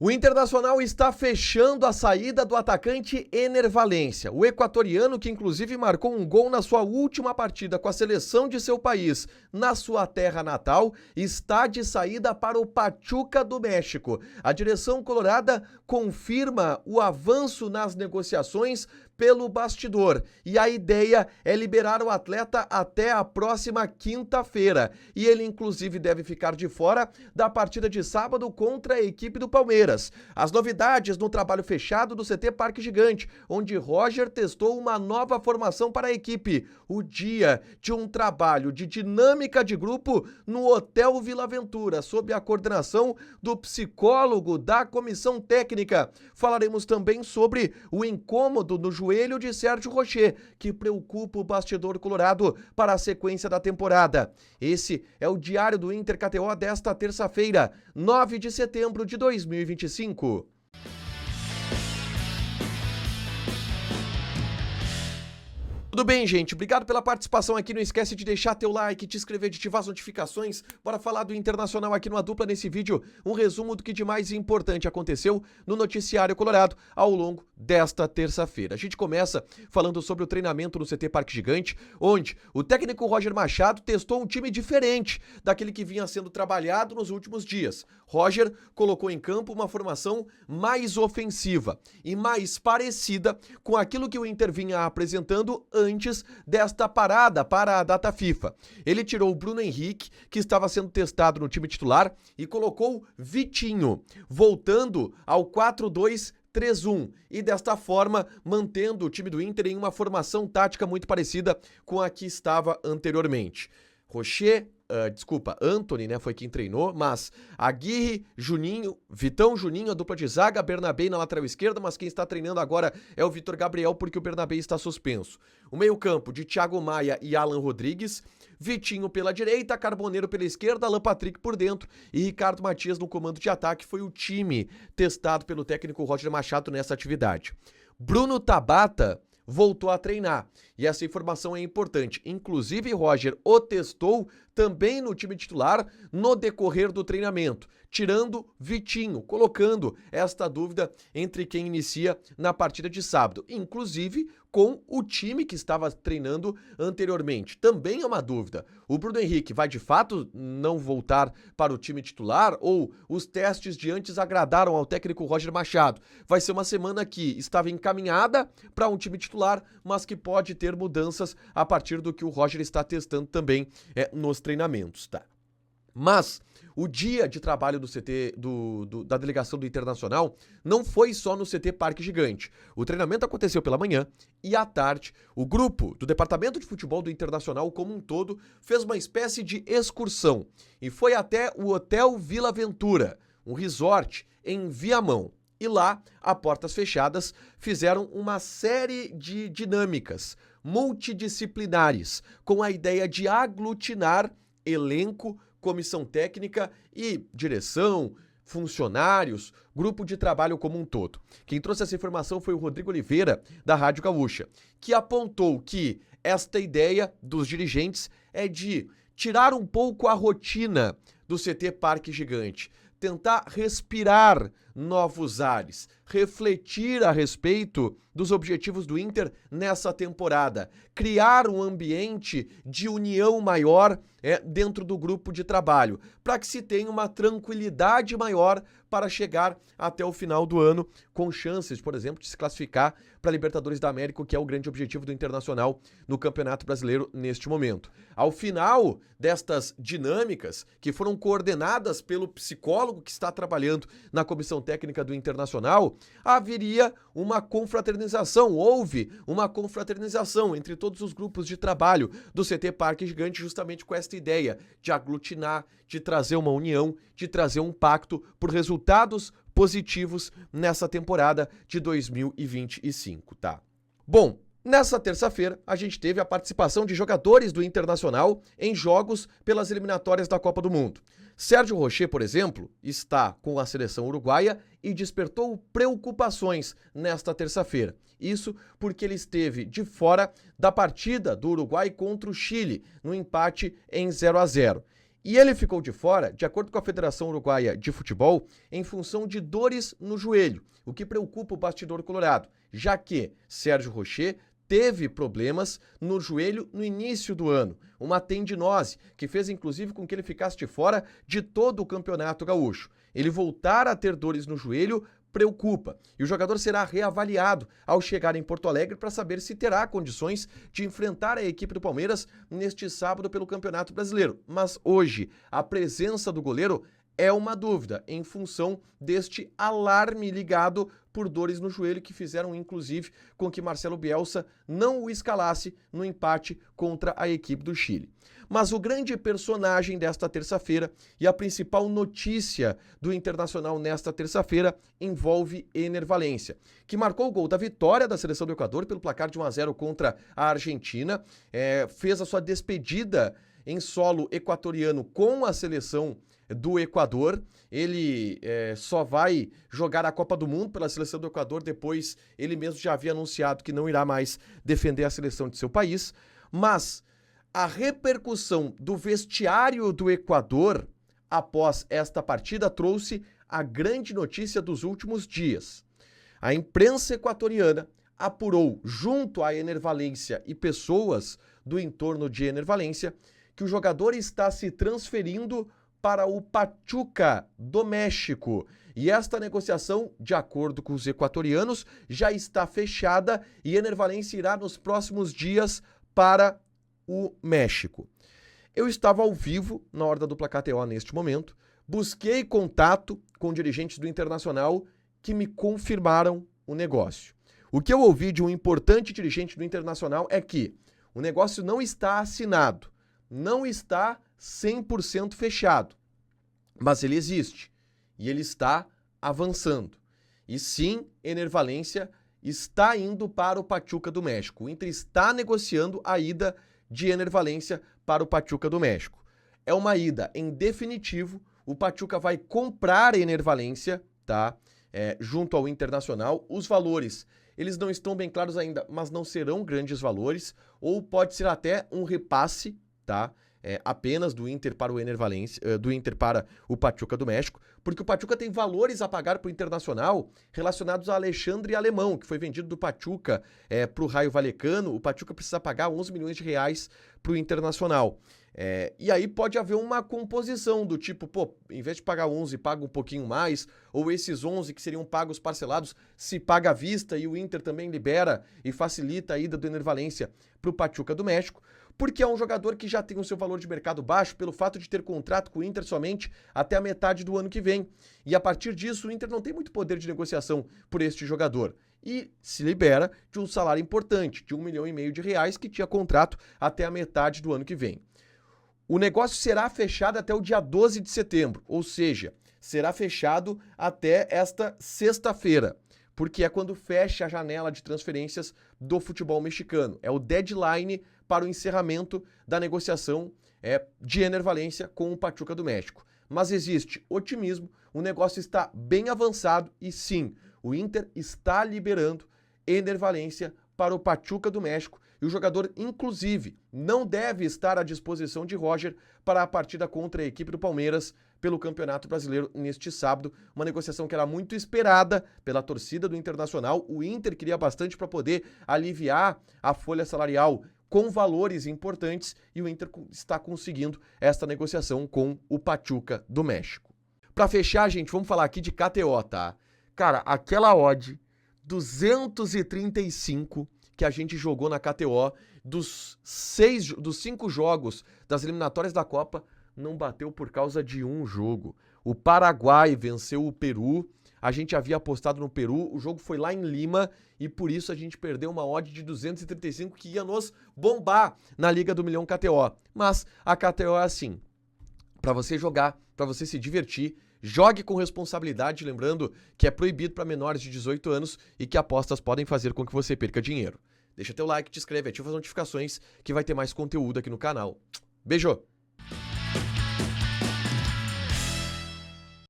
O Internacional está fechando a saída do atacante Ener Valencia. O equatoriano, que inclusive marcou um gol na sua última partida com a seleção de seu país na sua terra natal, está de saída para o Pachuca do México. A direção colorada confirma o avanço nas negociações pelo bastidor e a ideia é liberar o atleta até a próxima quinta-feira. E ele inclusive deve ficar de fora da partida de sábado contra a equipe do Palmeiras. As novidades no trabalho fechado do CT Parque Gigante, onde Roger testou uma nova formação para a equipe. O dia de um trabalho de dinâmica de grupo no Hotel Vila Aventura, sob a coordenação do psicólogo da comissão técnica. Falaremos também sobre o incômodo no joelho de Sérgio Rocher, que preocupa o bastidor colorado para a sequência da temporada. Esse é o Diário do Inter KTO desta terça-feira, 9 de setembro de 2025. Tudo bem, gente? Obrigado pela participação aqui. Não esquece de deixar teu like, te inscrever, de ativar as notificações. Bora falar do Internacional aqui no A Dupla nesse vídeo. Um resumo do que de mais importante aconteceu no noticiário colorado ao longo desta terça-feira. A gente começa falando sobre o treinamento no CT Parque Gigante, onde o técnico Roger Machado testou um time diferente daquele que vinha sendo trabalhado nos últimos dias. Roger colocou em campo uma formação mais ofensiva e mais parecida com aquilo que o Inter vinha apresentando antes desta parada para a data FIFA. Ele tirou o Bruno Henrique, que estava sendo testado no time titular, e colocou Vitinho, voltando ao 4-2-3-1 e desta forma mantendo o time do Inter em uma formação tática muito parecida com a que estava anteriormente. Antony, né, foi quem treinou, mas Aguirre, Juninho, Vitão, Juninho, a dupla de zaga, Bernabé na lateral esquerda, mas quem está treinando agora é o Vitor Gabriel, porque o Bernabé está suspenso. O meio-campo de Thiago Maia e Alan Rodrigues, Vitinho pela direita, Carboneiro pela esquerda, Alan Patrick por dentro e Ricardo Matias no comando de ataque. Foi o time testado pelo técnico Roger Machado nessa atividade. Bruno Tabata voltou a treinar, e essa informação é importante. Inclusive, Roger o testou também no time titular no decorrer do treinamento, tirando Vitinho, colocando esta dúvida entre quem inicia na partida de sábado, inclusive com o time que estava treinando anteriormente. Também é uma dúvida. O Bruno Henrique vai de fato não voltar para o time titular ou os testes de antes agradaram ao técnico Roger Machado? Vai ser uma semana que estava encaminhada para um time titular, mas que pode ter mudanças a partir do que o Roger está testando também nos treinamentos, tá? Mas o dia de trabalho do CT, da delegação do Internacional, não foi só no CT Parque Gigante. O treinamento aconteceu pela manhã e à tarde, o grupo do Departamento de Futebol do Internacional como um todo fez uma espécie de excursão e foi até o Hotel Vila Aventura, um resort em Viamão. E lá, a portas fechadas, fizeram uma série de dinâmicas multidisciplinares com a ideia de aglutinar elenco, comissão técnica e direção, funcionários, grupo de trabalho como um todo. Quem trouxe essa informação foi o Rodrigo Oliveira, da Rádio Gaúcha, que apontou que esta ideia dos dirigentes é de tirar um pouco a rotina do CT Parque Gigante, tentar respirar novos ares, refletir a respeito dos objetivos do Inter nessa temporada, criar um ambiente de união maior dentro do grupo de trabalho, para que se tenha uma tranquilidade maior para chegar até o final do ano com chances, por exemplo, de se classificar para a Libertadores da América, que é o grande objetivo do Internacional no Campeonato Brasileiro neste momento. Ao final destas dinâmicas, que foram coordenadas pelo psicólogo que está trabalhando na comissão técnica do Internacional, haveria uma confraternização, houve uma confraternização entre todos os grupos de trabalho do CT Parque Gigante, justamente com esta ideia de aglutinar, de trazer uma união, de trazer um pacto por resultados positivos nessa temporada de 2025, tá? Bom, nessa terça-feira, a gente teve a participação de jogadores do Internacional em jogos pelas eliminatórias da Copa do Mundo. Sérgio Rocher, por exemplo, está com a seleção uruguaia e despertou preocupações nesta terça-feira. Isso porque ele esteve de fora da partida do Uruguai contra o Chile, no empate em 0-0. E ele ficou de fora, de acordo com a Federação Uruguaia de Futebol, em função de dores no joelho, o que preocupa o bastidor colorado, já que Sérgio Rocher teve problemas no joelho no início do ano, uma tendinose que fez inclusive com que ele ficasse de fora de todo o Campeonato Gaúcho. Ele voltar a ter dores no joelho preocupa, e o jogador será reavaliado ao chegar em Porto Alegre para saber se terá condições de enfrentar a equipe do Palmeiras neste sábado pelo Campeonato Brasileiro. Mas hoje, a presença do goleiro é uma dúvida, em função deste alarme ligado por dores no joelho que fizeram, inclusive, com que Marcelo Bielsa não o escalasse no empate contra a equipe do Chile. Mas o grande personagem desta terça-feira e a principal notícia do Internacional nesta terça-feira envolve Ener Valencia, que marcou o gol da vitória da seleção do Equador pelo placar de 1-0 contra a Argentina, fez a sua despedida em solo equatoriano com a seleção do Equador. Ele só vai jogar a Copa do Mundo pela seleção do Equador, depois ele mesmo já havia anunciado que não irá mais defender a seleção de seu país, mas a repercussão do vestiário do Equador após esta partida trouxe a grande notícia dos últimos dias. A imprensa equatoriana apurou, junto a Ener Valencia e pessoas do entorno de Ener Valencia, que o jogador está se transferindo para o Pachuca do México. E esta negociação, de acordo com os equatorianos, já está fechada e Ener Valencia irá nos próximos dias para o México. Eu estava ao vivo na hora da Dupla KTO neste momento, busquei contato com dirigentes do Internacional que me confirmaram o negócio. O que eu ouvi de um importante dirigente do Internacional é que o negócio não está assinado, não está 100% fechado, mas ele existe e ele está avançando. E sim, Ener Valencia está indo para o Pachuca do México. O Inter está negociando a ida de Ener Valencia para o Pachuca do México. É uma ida em definitivo, o Pachuca vai comprar Ener Valencia, tá? Junto ao Internacional. Os valores, eles não estão bem claros ainda, mas não serão grandes valores, ou pode ser até um repasse, tá? Apenas do Inter para o Ener Valencia, do Inter para o Pachuca do México, porque o Pachuca tem valores a pagar para o Internacional relacionados a Alexandre Alemão, que foi vendido do Pachuca para o Rayo Vallecano. O Pachuca precisa pagar 11 milhões de reais para o Internacional. E aí pode haver uma composição do tipo, pô, em vez de pagar 11, paga um pouquinho mais, ou esses 11 que seriam pagos parcelados, se paga à vista e o Inter também libera e facilita a ida do Ener Valencia para o Pachuca do México, porque é um jogador que já tem o seu valor de mercado baixo pelo fato de ter contrato com o Inter somente até a metade do ano que vem. E a partir disso, o Inter não tem muito poder de negociação por este jogador. E se libera de um salário importante, de 1,5 milhão de reais, que tinha contrato até a metade do ano que vem. O negócio será fechado até o dia 12 de setembro, ou seja, será fechado até esta sexta-feira, porque é quando fecha a janela de transferências do futebol mexicano. É o deadline para o encerramento da negociação de Ener Valencia com o Pachuca do México. Mas existe otimismo, o negócio está bem avançado e sim, o Inter está liberando Ener Valencia para o Pachuca do México e o jogador, inclusive, não deve estar à disposição de Roger para a partida contra a equipe do Palmeiras pelo Campeonato Brasileiro neste sábado. Uma negociação que era muito esperada pela torcida do Internacional. O Inter queria bastante para poder aliviar a folha salarial com valores importantes e o Inter está conseguindo esta negociação com o Pachuca do México. Para fechar, gente, vamos falar aqui de KTO, tá? Cara, aquela odd 235 que a gente jogou na KTO dos 5 jogos das eliminatórias da Copa, não bateu por causa de um jogo. O Paraguai venceu o Peru, a gente havia apostado no Peru, o jogo foi lá em Lima e por isso a gente perdeu uma odd de 235 que ia nos bombar na Liga do Milhão KTO. Mas a KTO é assim, para você jogar, para você se divertir, jogue com responsabilidade, lembrando que é proibido para menores de 18 anos e que apostas podem fazer com que você perca dinheiro. Deixa teu like, te inscreve, ativa as notificações que vai ter mais conteúdo aqui no canal. Beijo!